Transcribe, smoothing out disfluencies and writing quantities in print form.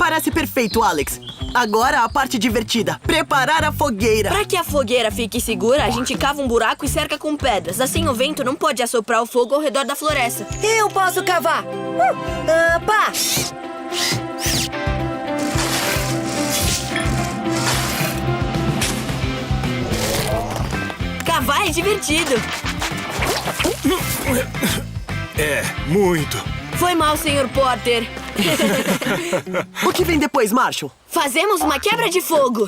Parece perfeito, Alex. Agora a parte divertida. Preparar a fogueira. Pra que a fogueira fique segura, a gente cava um buraco e cerca com pedras. Assim o vento não pode assoprar o fogo ao redor da floresta. Eu posso cavar. Pá! Cavar é divertido. É, muito. Foi mal, Sr. Porter. O que vem depois, Marshall? Fazemos uma quebra de fogo.